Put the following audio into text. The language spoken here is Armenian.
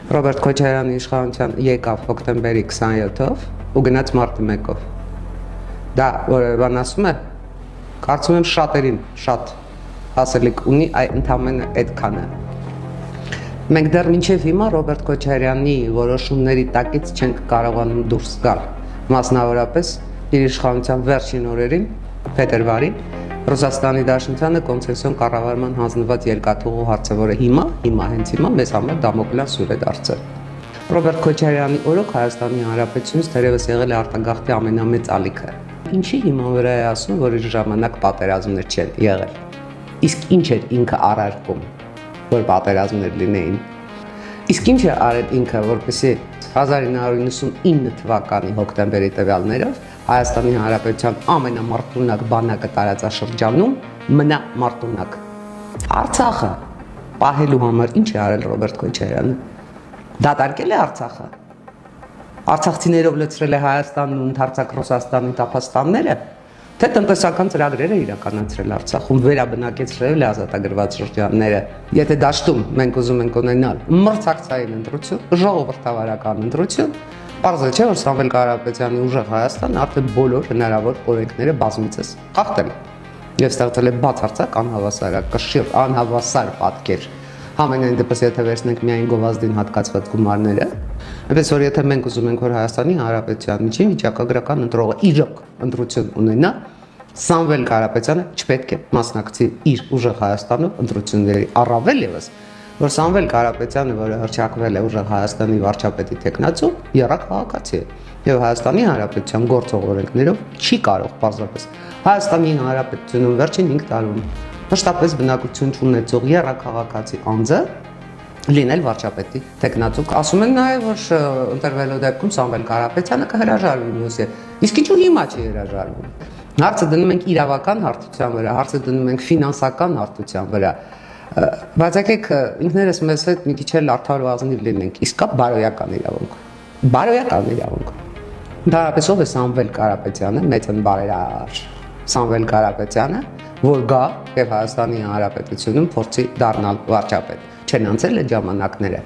Ռոբերտ Քոչարյանի իշխանության եկավ հոկտեմբերի 27-ով ու գնաց մարտի 1-ով։ Դա որը բան ասում է, կարծում եմ շատերին շատ հասելիք ունի ընդամենը այդքանը։ Մենք դեռ մինչև հիմա Ռոբերտ Քոչարյանի որոշումների տակից չենք կարողանում դուրս գալ, մասնավորապես իր իշխանության վերջին օրերին, փետրվարին, Ռուսաստանի Դաշնությանը կոնցեսիոն կառավարման հանձնված երկաթուղու հարցը, որը հենց հիմա մեզ համար դամոկլյան սուր է դարձել։ Ռոբերտ Քոչարյանի օրոք Հայաստանի Հանրապետությունից թերևս եղել է արտագաղթի ամենամեծ ալիքը։ Ինչի հիմա վրա է ասում, որ իր ժամանակ պատերազմներ չեն եղել։ Իսկ ինչ էր ինքը առարկում, որ պատերազմներ լինեին։ Իսկ ինչ է արել ինքը, որպեսզի 1999 թվականի հոկտեմբերի տվյալներով Հայաստանի Հանրապետության ամենամարտունակ բանակը տարածաշրջանում մնա մարտունակ։ Արցախը պահելու համար ինչ է արել Ռոբերտ Քոչարյանը։ Դատարկել է Արցախը։ Արցախցիներով լցրել է Հայաստանն ու ընդարձակ Ռուսաստանի տափաստանները, թե տնտեսական ծրագրեր է իրականացրել Արցախում, վերաբնակեցրել է ազատագրված շրջանները։ Եթե դաշտում մենք ուզում ենք ունենալ մրցակցային ընտրություն, ժողովրդավարական ընտրություն, պարզ է, չէ՞ որ Սամվել Կարապետյանի ուժեղ Հայաստանը արդեն բոլոր հնարավոր օրենքները բազմիցս խախտել եւ ստեղծել է բացարձակ անհավասար պատկեր։ Համենայն դեպս եթե վերցնենք միայն գովազդին հատկացված գումարները, այնպես որ եթե մենք ուզում ենք որ Հայաստանի Հանրապետության միջին վիճակագրական ընտրողը իրոք ընտրություն ունենա, Սամվել Կարապետյանը չպետք է մասնակցի իր ուժեղ Հայաստանով ընտրությունների, առավել ևս որ Սամվել Կարապետյանը, որը հռչակվել է ուժեղ Հայաստանի վարչապետի տեխնացու, եռաքաղաքացի է եւ Հայաստանի Հանրապետության գործող օրենքներով չի կարող պարզապես Հայաստանի Հանրապետությունում վերջին 5 տարում մշտապես բնակություն ունեցող եռաքաղաքացի անձը լինել վարչապետի տեխնացու։ Ասում են նաեւ որ ընտրվելու դեպքում Սամվել Կարապետյանը կհրաժարվի մյուսի։ Իսկ ինչու հիմա չի հրաժարվում։ Հարցը դնում ենք իրավական հարթության վրա, հարցը դնում ենք ֆինանսական հարթության վրա։ Բայց եկեք ինքներս մեզ հետ մի քիչ էլ արդար ու ազնիվ լինենք, իսկ կա բարոյական իրավունք։ Բարոյական իրավունք։ Ընդհանրապես ով է Սամվել Կարապետյանը, մեծ բարերար Սամվել Կարապետյանը, որ գա եւ Հայաստանի Հանրապետությունում փորձի դառնալ վարչապետ։ Չեն անցել այդ ժամանակները։